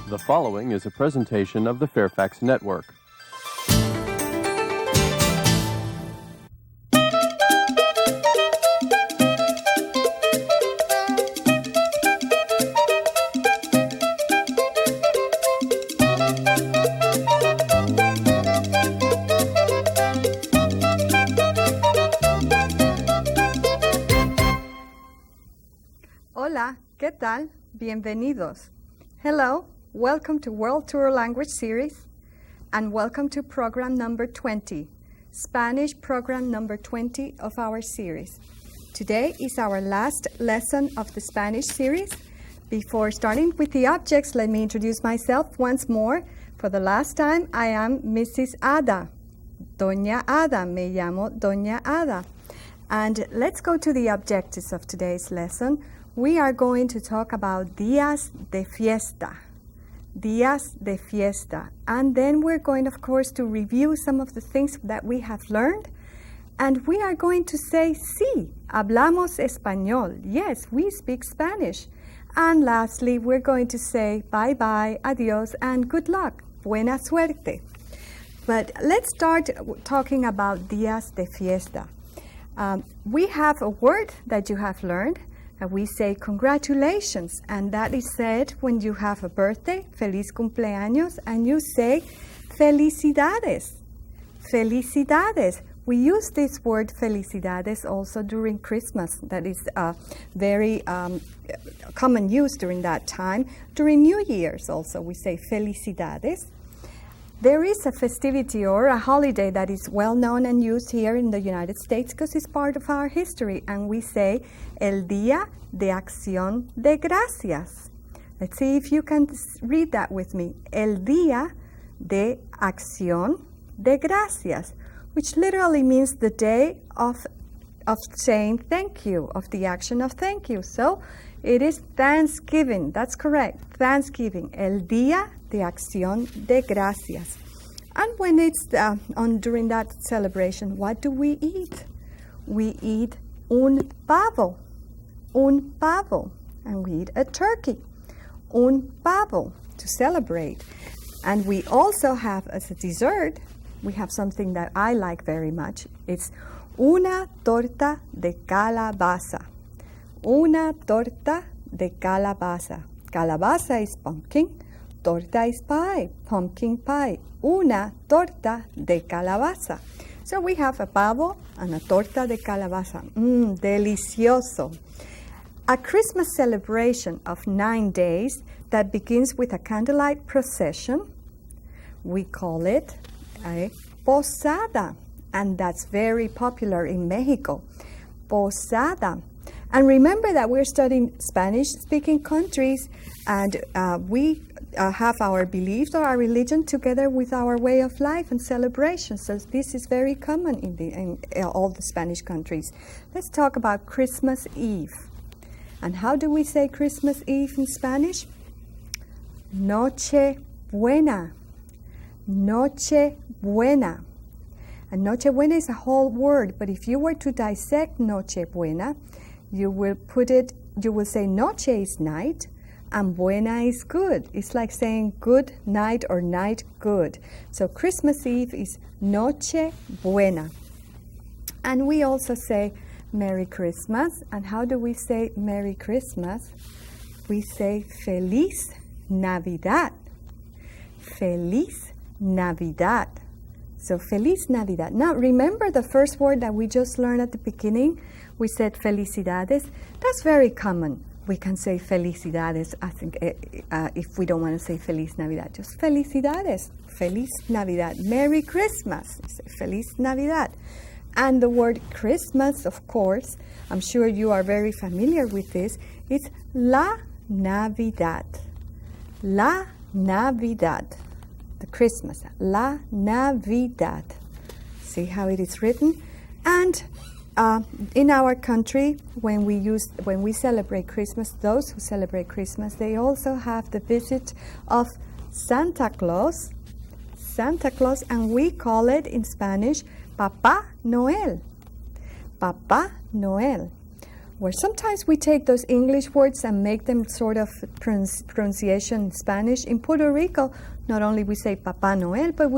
The following is a presentation of the Fairfax Network. Hola, ¿qué tal? Bienvenidos. Hello, welcome to World Tour Language Series, and welcome to program number 20, Spanish program number 20 of our series. Today is our last lesson of the Spanish series. Before starting with the objects, let me introduce myself once more. For the last time, I am Mrs. Ada. Doña Ada, me llamo Doña Ada. And let's go to the objectives of today's lesson. We are going to talk about días de fiesta. Días de fiesta. And then we're going, of course, to review some of the things that we have learned. And we are going to say, sí, hablamos español. Yes, we speak Spanish. And lastly, we're going to say bye-bye, adiós, and good luck, buena suerte. But let's start talking about días de fiesta. We have a word that you have learned. We say congratulations, and that is said when you have a birthday, feliz cumpleaños, and you say felicidades. Felicidades. We use this word felicidades also during Christmas. That is very common use during that time. During New Year's also we say felicidades. There is a festivity or a holiday that is well known and used here in the United States because it's part of our history, and we say el Día de Acción de Gracias. Let's see if you can read that with me. El Día de Acción de Gracias, which literally means the day of saying thank you, of the action of thank you. So it is Thanksgiving. That's correct. Thanksgiving. El Día de Acción de Gracias. And when it's during that celebration, what do we eat? We eat un pavo. Un pavo. And we eat a turkey. Un pavo, to celebrate. And we also have as a dessert, we have something that I like very much. It's una torta de calabaza. Una torta de calabaza. Calabaza is pumpkin, torta is pie, pumpkin pie. Una torta de calabaza. So we have a pavo and a torta de calabaza. Delicioso. A Christmas celebration of 9 days that begins with a candlelight procession. We call it a Posada, and that's very popular in Mexico. Posada. And remember that we're studying Spanish-speaking countries, and we have our beliefs or our religion together with our way of life and celebration. So this is very common in all the Spanish countries. Let's talk about Christmas Eve. And how do we say Christmas Eve in Nochebuena. Nochebuena. And Nochebuena is a whole word, but if you were to dissect Nochebuena, you will say noche is night and buena is good. It's like saying good night or night good. So Christmas Eve is noche buena. And we also say Merry Christmas. And how do we say Merry Christmas? We say Feliz Navidad. Feliz Navidad. So Feliz Navidad. Now remember the first word that we just learned at the beginning? We said Felicidades. That's very common. We can say Felicidades, I think, if we don't want to say Feliz Navidad. Just Felicidades. Feliz Navidad. Merry Christmas. Say Feliz Navidad. And the word Christmas, of course, I'm sure you are very familiar with this. It's La Navidad. La Navidad. The Christmas. La Navidad. See how it is written? And in our country, when we celebrate Christmas, those who celebrate Christmas, they also have the visit of Santa Claus. Santa Claus, and we call it in Spanish Papá Noel. Papá Noel. where sometimes we take those English words and make them sort of pronunciation in Spanish. In Puerto Rico, not only we say Papá Noel, but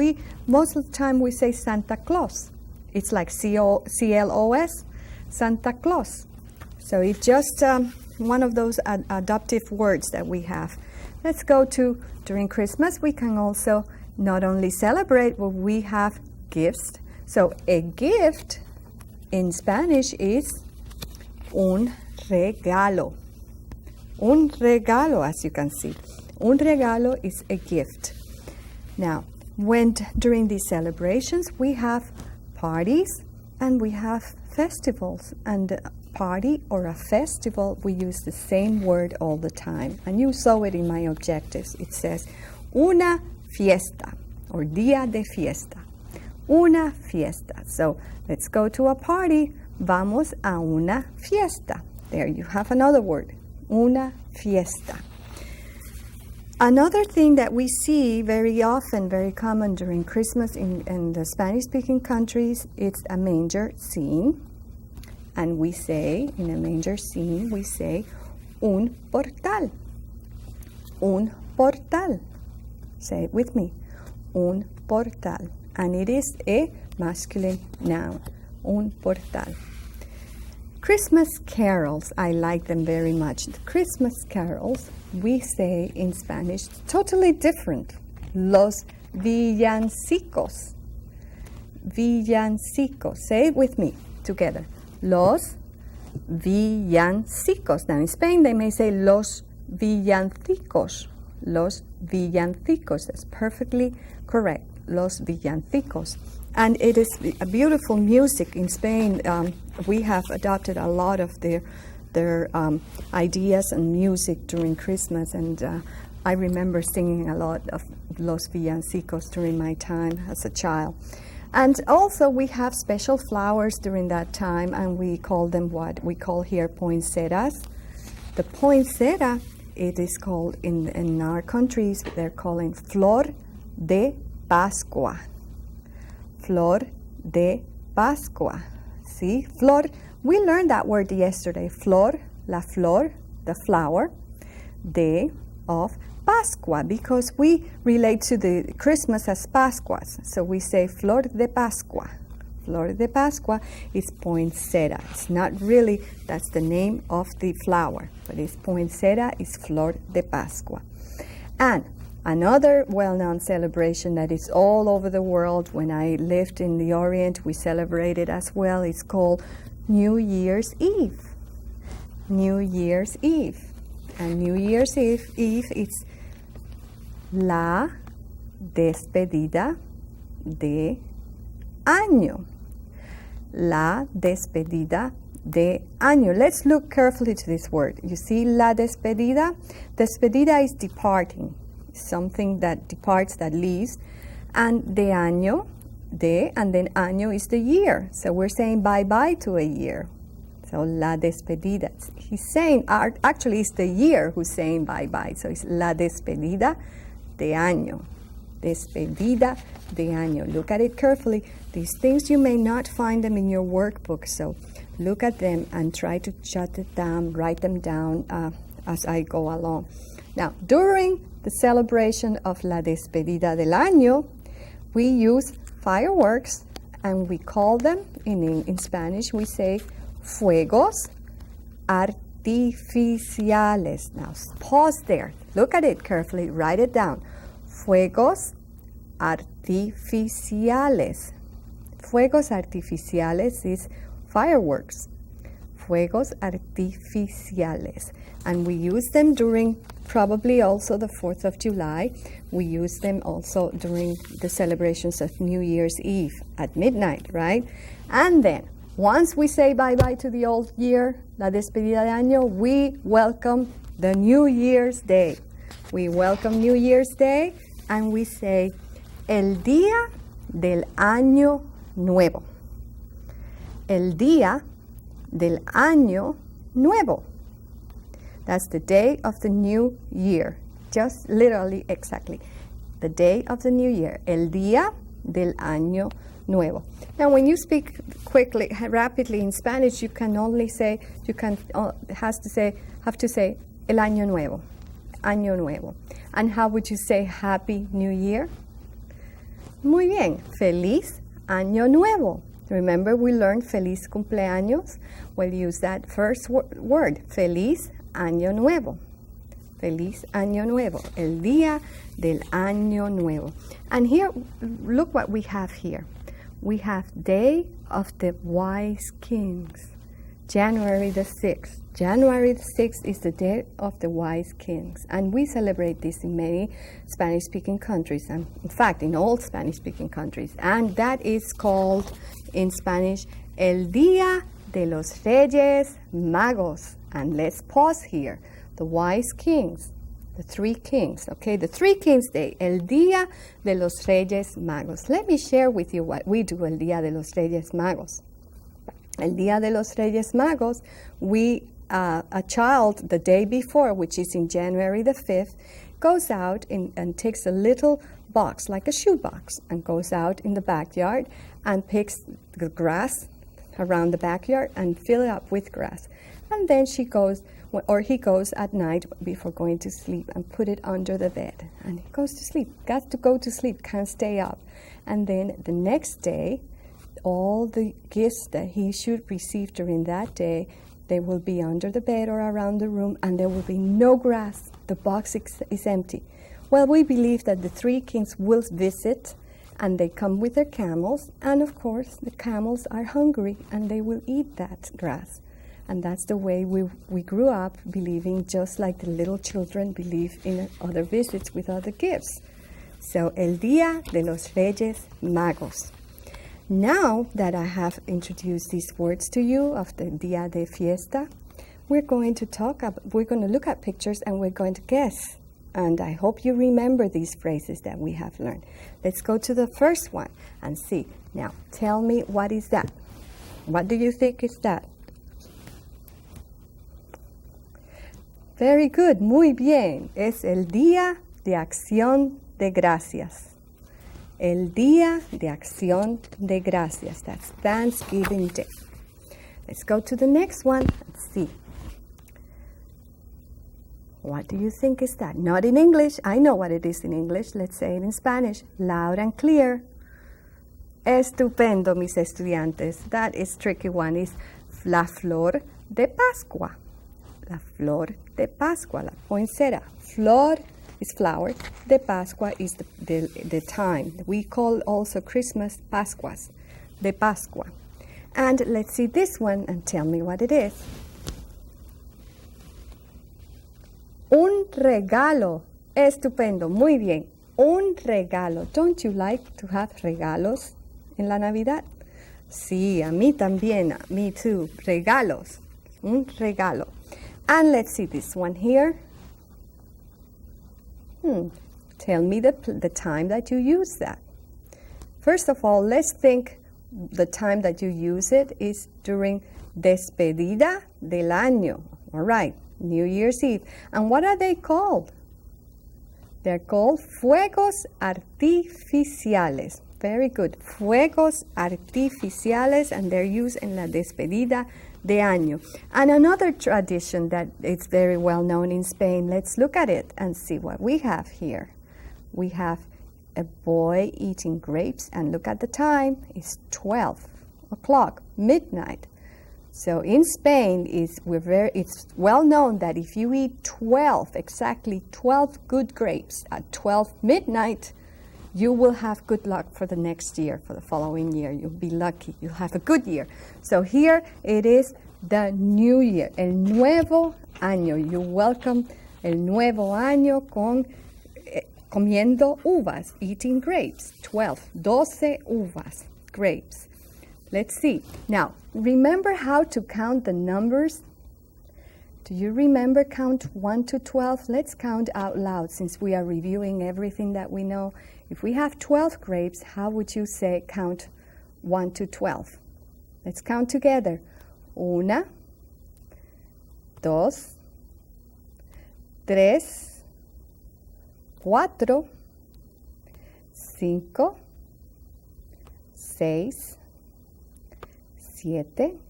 most of the time we say Santa Claus. It's like C-L-O-S, Santa Claus. So it's just one of those adoptive words that we have. Let's go to, during Christmas, we can also not only celebrate, but we have gifts. So a gift in Spanish is un regalo. Un regalo, as you can see. Un regalo is a gift. Now, during these celebrations, we have parties and we have festivals. And a party or a festival, we use the same word all the time. And you saw it in my objectives. It says una fiesta or día de fiesta. Una fiesta. So let's go to a party. Vamos a una fiesta. There you have another word. Una fiesta. Another thing that we see very often, very common during Christmas in the Spanish-speaking countries, it's a manger scene. And we say, in a manger scene, we say un portal. Un portal. Say it with me. Un portal. And it is a masculine noun. Un portal. Christmas carols, I like them very much. The Christmas carols, we say in Spanish, totally different. Los villancicos. Villancicos. Say it with me together. Los villancicos. Now in Spain they may say los villancicos. Los villancicos. That's perfectly correct. Los villancicos. And it is a beautiful music in Spain. We have adopted a lot of their ideas and music during Christmas, and I remember singing a lot of Los Villancicos during my time as a child. And also we have special flowers during that time, and we call them what we call here poinsettias. The poinsettia, it is called in our countries, they're calling flor de Pascua. Flor de Pascua. See, flor, we learned that word yesterday. Flor, la flor, the flower, de, of Pascua, because we relate to the Christmas as Pascuas. So we say flor de Pascua. Flor de Pascua is poinsettia. It's not really, that's the name of the flower, but it's poinsettia is flor de Pascua. And another well-known celebration that is all over the world, when I lived in the Orient, we celebrated as well. It's called New Year's Eve. New Year's Eve. And New Year's Eve is la despedida de año. La despedida de año. Let's look carefully to this word. You see, la despedida? Despedida is departing. Something that departs, that leaves. And de año, de, and then año is the year. So we're saying bye-bye to a year. So la despedida. He's saying, actually it's the year who's saying bye-bye. So it's la despedida de año. Despedida de año. Look at it carefully. These things, you may not find them in your workbook. So look at them and try to jot it down, write them down as I go along. Now, during the celebration of la despedida del año, we use fireworks, and we call them, in Spanish, we say fuegos artificiales. Now, pause there. Look at it carefully. Write it down. Fuegos artificiales. Fuegos artificiales is fireworks. Fuegos artificiales. And we use them during probably also the 4th of July. We use them also during the celebrations of New Year's Eve at midnight, right? And then, once we say bye-bye to the old year, la despedida de año, we welcome the New Year's Day. We welcome New Year's Day, and we say, el día del año nuevo. El día del año nuevo. That's the day of the new year. Just literally, exactly. The day of the new year. El día del año nuevo. Now, when you speak quickly, rapidly in Spanish, you can only say, have to say el año nuevo, año nuevo. And how would you say Happy New Year? Muy bien, feliz año nuevo. Remember, we learned feliz cumpleaños. We'll use that first word, feliz año nuevo. Feliz año nuevo, el día del año nuevo. And here, look what we have here. We have Day of the Wise Kings, January the 6th. January the 6th is the Day of the Wise Kings, and we celebrate this in many Spanish-speaking countries, and in fact, in all Spanish-speaking countries. And that is called, in Spanish, El Día de los Reyes Magos. And let's pause here. The Wise Kings, the three kings, okay? The three kings day, El Día de los Reyes Magos. Let me share with you what we do El Día de los Reyes Magos. El Día de los Reyes Magos, a child the day before, which is in January the 5th, goes out and takes a little box, like a shoebox, and goes out in the backyard and picks the grass around the backyard and fill it up with grass. And then he goes at night before going to sleep and put it under the bed. And he goes to sleep, got to go to sleep, can't stay up. And then the next day, all the gifts that he should receive during that day, they will be under the bed or around the room, and there will be no grass. The box is empty. Well, we believe that the three kings will visit, and they come with their camels, and of course, the camels are hungry, and they will eat that grass. And that's the way we grew up believing, just like the little children believe in other visits with other gifts. So, El Día de los Reyes Magos. Now that I have introduced these words to you of the Día de Fiesta, we're going to look at pictures and we're going to guess. And I hope you remember these phrases that we have learned. Let's go to the first one and see. Now, tell me, what is that? What do you think is that? Very good, muy bien. Es el Día de Acción de Gracias. El Día de Acción de Gracias. That's Thanksgiving Day. Let's go to the next one and see. What do you think is that? Not in English. I know what it is in English. Let's say it in Spanish. Loud and clear. Estupendo, mis estudiantes. That is tricky one. Is la flor de Pascua. La flor de Pascua, la poinsettia. Flor is flower. De Pascua is the time. We call also Christmas Pascuas. De Pascua. And let's see this one and tell me what it is. Un regalo. Estupendo. Muy bien. Un regalo. Don't you like to have regalos en la Navidad? Sí, a mí también. Me too. Regalos. Un regalo. And let's see this one here. Tell me the time that you use that. First of all, let's think the time that you use it is during Despedida del Año. All right, New Year's Eve. And what are they called? They're called fuegos artificiales. Very good. Fuegos artificiales, and they're used in la Despedida de Año. And another tradition that is very well known in Spain, let's look at it and see what we have here. We have a boy eating grapes, and look at the time, it's 12 o'clock, midnight. So in Spain, it's well known that if you eat exactly 12 good grapes at 12 midnight, you will have good luck for the next year, for the following year. You'll be lucky. You'll have a good year. So here it is, the new year, el nuevo año. You welcome el nuevo año comiendo uvas, eating grapes. 12 uvas, grapes. Let's see. Now, remember how to count the numbers? Do you remember count 1 to 12? Let's count out loud since we are reviewing everything that we know. If we have 12 grapes, how would you say count 1 to 12? Let's count together. 1, 2, 3, 4, 5, 6, 7,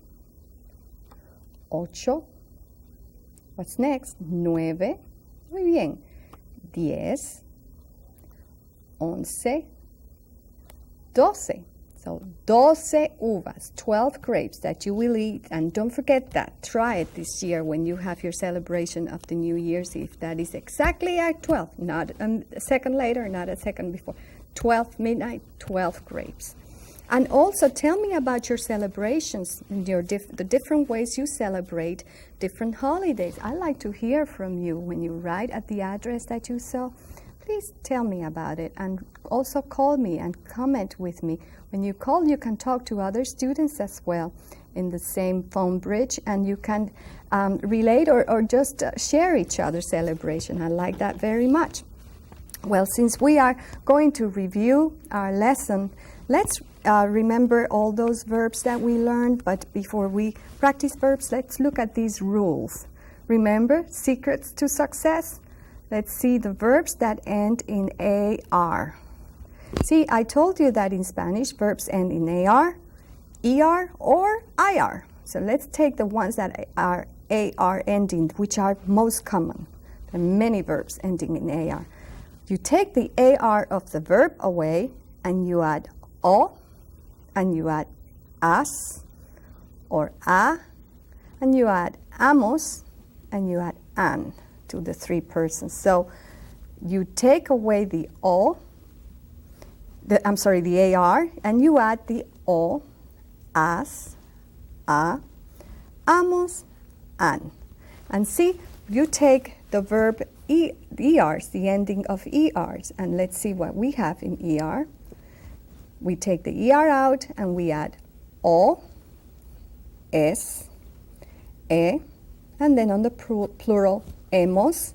8. What's next? 9. Muy bien. 10, 11, 12. So 12 uvas, 12 grapes that you will eat. And don't forget that. Try it this year when you have your celebration of the New Year's Eve. That is exactly at 12, not a second later, not a second before. 12 midnight, 12 grapes. And also tell me about your celebrations and the different ways you celebrate different holidays. I like to hear from you when you write at the address that you saw. Please tell me about it, and also call me and comment with me. When you call, you can talk to other students as well in the same phone bridge, and you can relate or just share each other's celebration. I like that very much. Well, since we are going to review our lesson, let's remember all those verbs that we learned. But before we practice verbs, let's look at these rules. Remember, secrets to success? Let's see the verbs that end in AR. See, I told you that in Spanish, verbs end in AR, ER, or IR. So let's take the ones that are AR ending, which are most common. There are many verbs ending in AR. You take the AR of the verb away, and you add O, and you add as, or a, and you add amos, and you add an to the three persons. So you take away the O, the AR, and you add the O, as, a, amos, an. And see, you take the verb ERs, the ending of ERs, and let's see what we have in ER. We take the ER out and we add O, es, e, and then on the plural, hemos,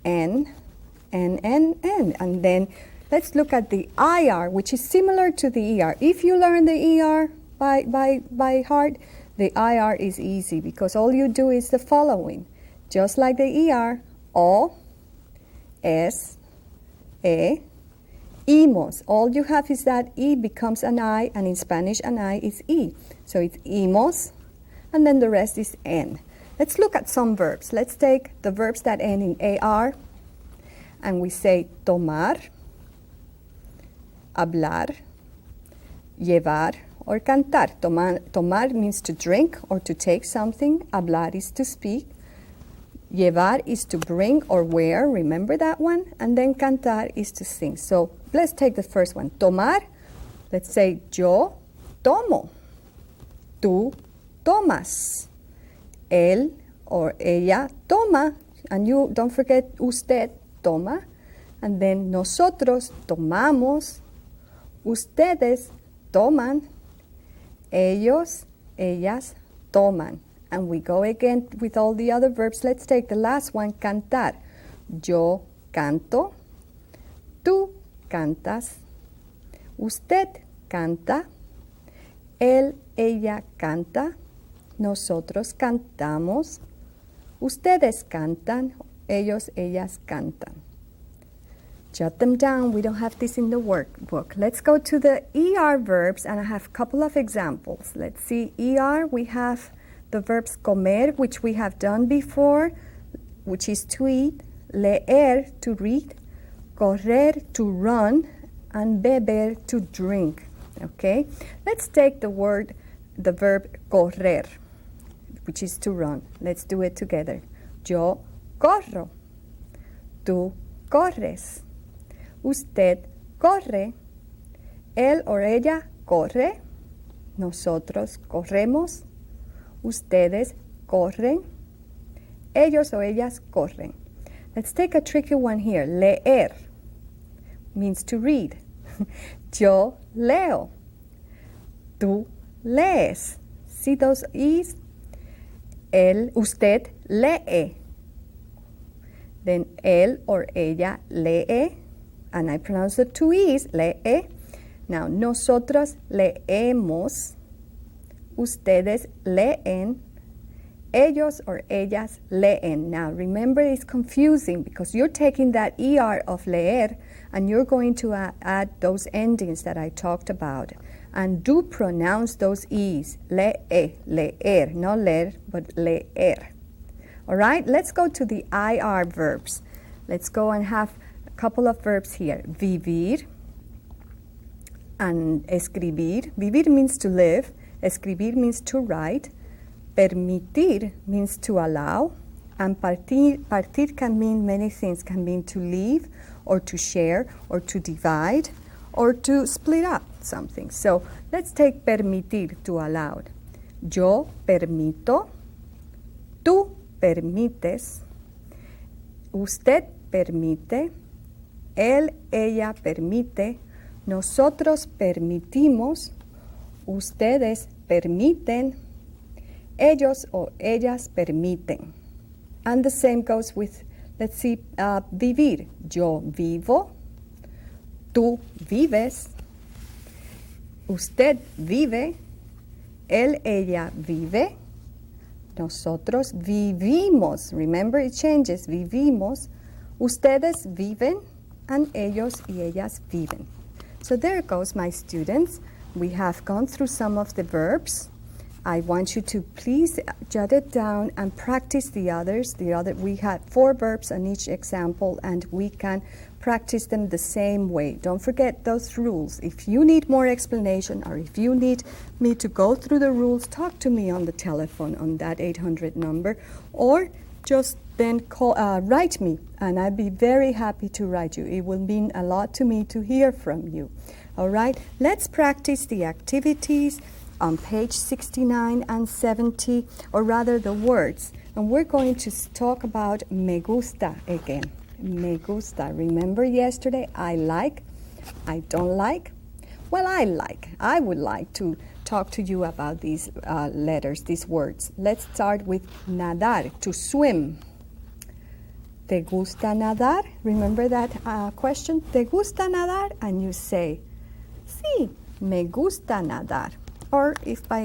en. And then let's look at the IR, which is similar to the ER. If you learn the ER by heart, the IR is easy because all you do is the following. Just like the ER, O, es, e, imos. All you have is that E becomes an I, and in Spanish an I is E. So it's imos, and then the rest is en. Let's look at some verbs. Let's take the verbs that end in AR, and we say tomar, hablar, llevar, or cantar. Tomar means to drink or to take something. Hablar is to speak. Llevar is to bring or wear. Remember that one? And then cantar is to sing. So let's take the first one. Tomar. Let's say yo tomo. Tú tomas. Él or ella toma. And you don't forget usted toma. And then nosotros tomamos. Ustedes toman. Ellos, ellas toman. And we go again with all the other verbs. Let's take the last one, cantar. Yo canto. Tú cantas. Usted canta. Él, ella canta. Nosotros cantamos. Ustedes cantan. Ellos, ellas cantan. Jot them down. We don't have this in the workbook. Let's go to the ER verbs, and I have a couple of examples. Let's see. ER, we have the verbs comer, which we have done before, which is to eat, leer, to read, correr, to run, and beber, to drink. Okay? Let's take the verb correr, which is to run. Let's do it together. Yo corro. Tú corres. Usted corre. Él o ella corre. Nosotros corremos. Ustedes corren. Ellos o ellas corren. Let's take a tricky one here. Leer means to read. Yo leo. Tú lees. See those E's? Usted lee. Then él or ella lee. And I pronounce the two E's, lee. Now, nosotros leemos. Ustedes leen. Ellos or ellas leen. Now, remember, it's confusing because you're taking that ER of leer and you're going to add those endings that I talked about. And do pronounce those E's. Leer, not leer, but leer. All right, let's go to the IR verbs. Let's go and have a couple of verbs here. Vivir and escribir. Vivir means to live. Escribir means to write. Permitir means to allow. And partir can mean many things. Can mean to leave, or to share, or to divide, or to split up something. So let's take permitir, to allow. Yo permito. Tú permites. Usted permite. Él, ella permite. Nosotros permitimos. Ustedes permiten. Ellos o ellas permiten. And the same goes with, let's see, vivir. Yo vivo. Tú vives. Usted vive. Él, ella vive. Nosotros vivimos. Remember, it changes. Vivimos. Ustedes viven. And ellos y ellas viven. So there goes, my students. We have gone through some of the verbs. I want you to please jot it down and practice the others. We had 4 verbs on each example, and we can practice them the same way. Don't forget those rules. If you need more explanation, or if you need me to go through the rules, talk to me on the telephone on that 800 number, or just then write me, and I'd be very happy to write you. It will mean a lot to me to hear from you. All right, let's practice the activities on page 69 and 70, or rather the words. And we're going to talk about me gusta again. Me gusta. Remember yesterday, I like, I don't like? Well, I like. I would like to talk to you about these letters, these words. Let's start with nadar, to swim. ¿Te gusta nadar? Remember that question? ¿Te gusta nadar? And you say, sí, me gusta nadar. Or if by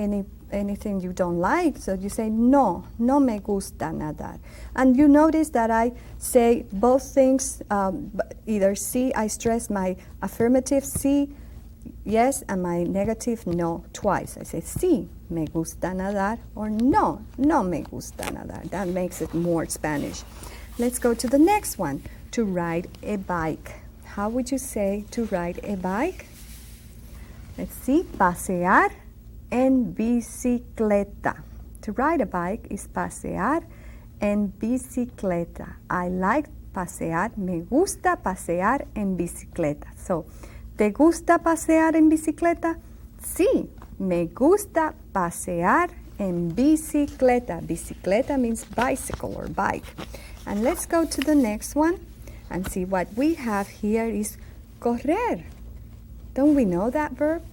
anything you don't like, so you say, no me gusta nadar. And you notice that I say both things, either sí, I stress my affirmative sí, yes, and my negative no twice. I say, sí, me gusta nadar, or no me gusta nadar. That makes it more Spanish. Let's go to the next one, to ride a bike. How would you say to ride a bike? Let's see, pasear en bicicleta. To ride a bike is pasear en bicicleta. I like pasear, me gusta pasear en bicicleta. So, ¿te gusta pasear en bicicleta? Sí, me gusta pasear en bicicleta. Bicicleta means bicycle or bike. And let's go to the next one and see what we have here is correr. Don't we know that verb?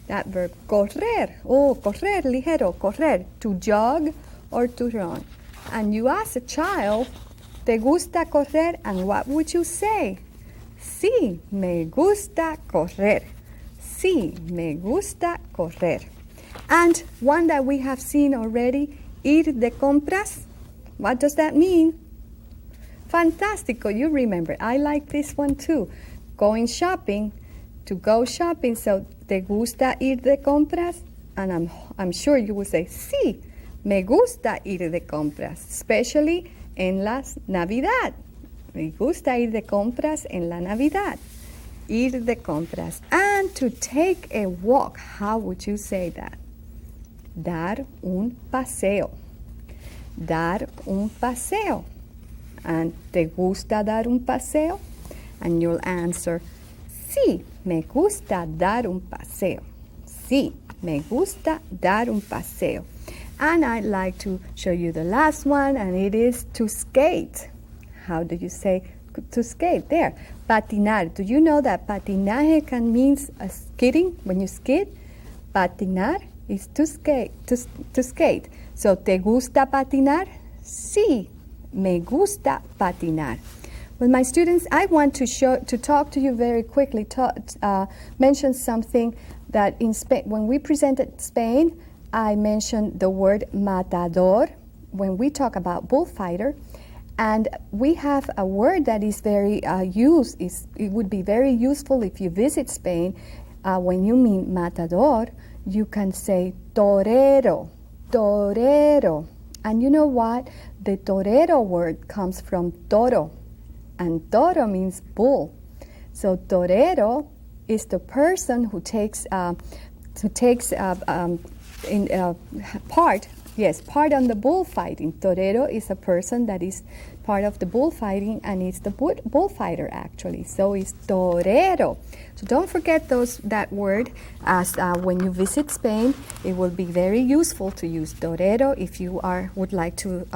That verb, correr. Oh, correr, ligero, correr. To jog or to run. And you ask a child, ¿te gusta correr? And what would you say? Sí, me gusta correr. Sí, me gusta correr. And one that we have seen already, ir de compras. What does that mean? Fantastico, you remember. I like this one too. Going shopping, to go shopping. So, ¿te gusta ir de compras? And I'm sure you will say, sí, me gusta ir de compras, especially en la Navidad. Me gusta ir de compras en la Navidad. Ir de compras. And to take a walk, how would you say that? Dar un paseo. Dar un paseo. And ¿te gusta dar un paseo? And you'll answer, sí, me gusta dar un paseo. Sí, me gusta dar un paseo. And I'd like to show you the last one, and it is to skate. How do you say to skate? There, patinar. Do you know that patinaje can mean skidding? When you skid, patinar is to skate. To skate. So, ¿te gusta patinar? Sí, me gusta patinar. Well, my students, I want to talk to you very quickly, mention something that in Spain, when we presented Spain, I mentioned the word matador when we talk about bullfighter. And we have a word that is very used. It would be very useful if you visit Spain. when you mean matador, you can say torero, torero. And you know what? The torero word comes from toro, and toro means bull. So torero is the person who takes part on the bullfighting. Torero is a person that is part of the bullfighting, and it's the bullfighter actually. So it's torero. So don't forget that word, as when you visit Spain, it will be very useful to use torero if you would like to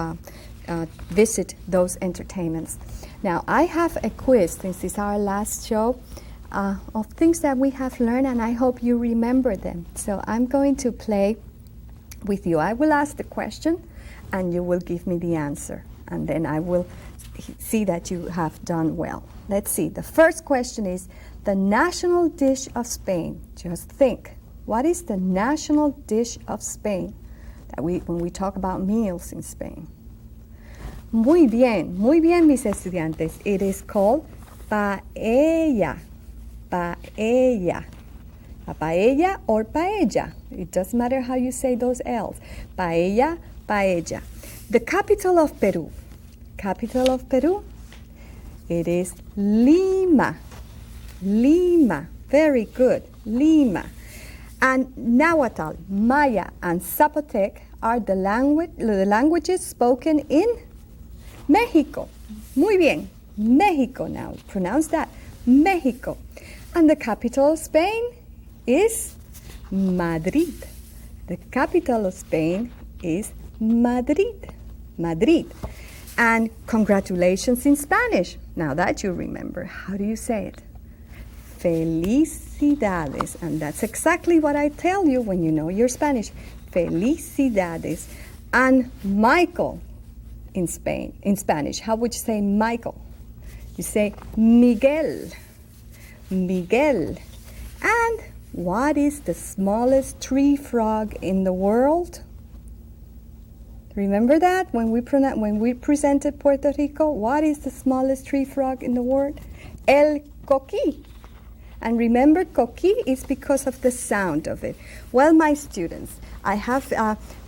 visit those entertainments. Now I have a quiz, since it's our last show, of things that we have learned, and I hope you remember them. So I'm going to play with you. I will ask the question and you will give me the answer, and then I will see that you have done well. Let's see. The first question is the national dish of Spain. Just think, what is the national dish of Spain when we talk about meals in Spain? Muy bien, mis estudiantes. It is called paella. Paella. A paella or paella. It doesn't matter how you say those L's. Paella, paella. The capital of Peru. Capital of Peru? It is Lima. Lima. Very good. Lima. And Nahuatl, Maya, and Zapotec are the languages spoken in Mexico. Muy bien. Mexico now. Pronounce that. Mexico. And the capital of Spain is Madrid. The capital of Spain is Madrid. Madrid. And congratulations in Spanish. Now that you remember, how do you say it? Felicidades. And that's exactly what I tell you when you know your Spanish. Felicidades. And Michael in Spanish, how would you say Michael? You say Miguel. Miguel. And what is the smallest tree frog in the world? Remember that when we presented Puerto Rico? What is the smallest tree frog in the world? El coquí. And remember, coquí is because of the sound of it. Well, my students, I have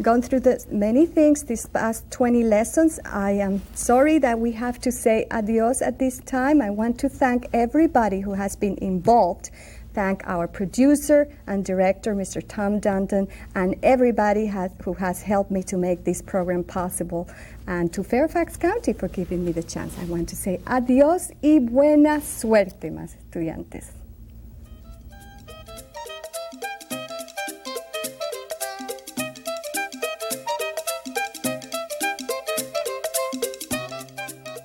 gone through many things these past 20 lessons. I am sorry that we have to say adios at this time. I want to thank everybody who has been involved. Thank our producer and director, Mr. Tom Dunton, and everybody who has helped me to make this program possible. And to Fairfax County for giving me the chance. I want to say adiós y buena suerte, más estudiantes.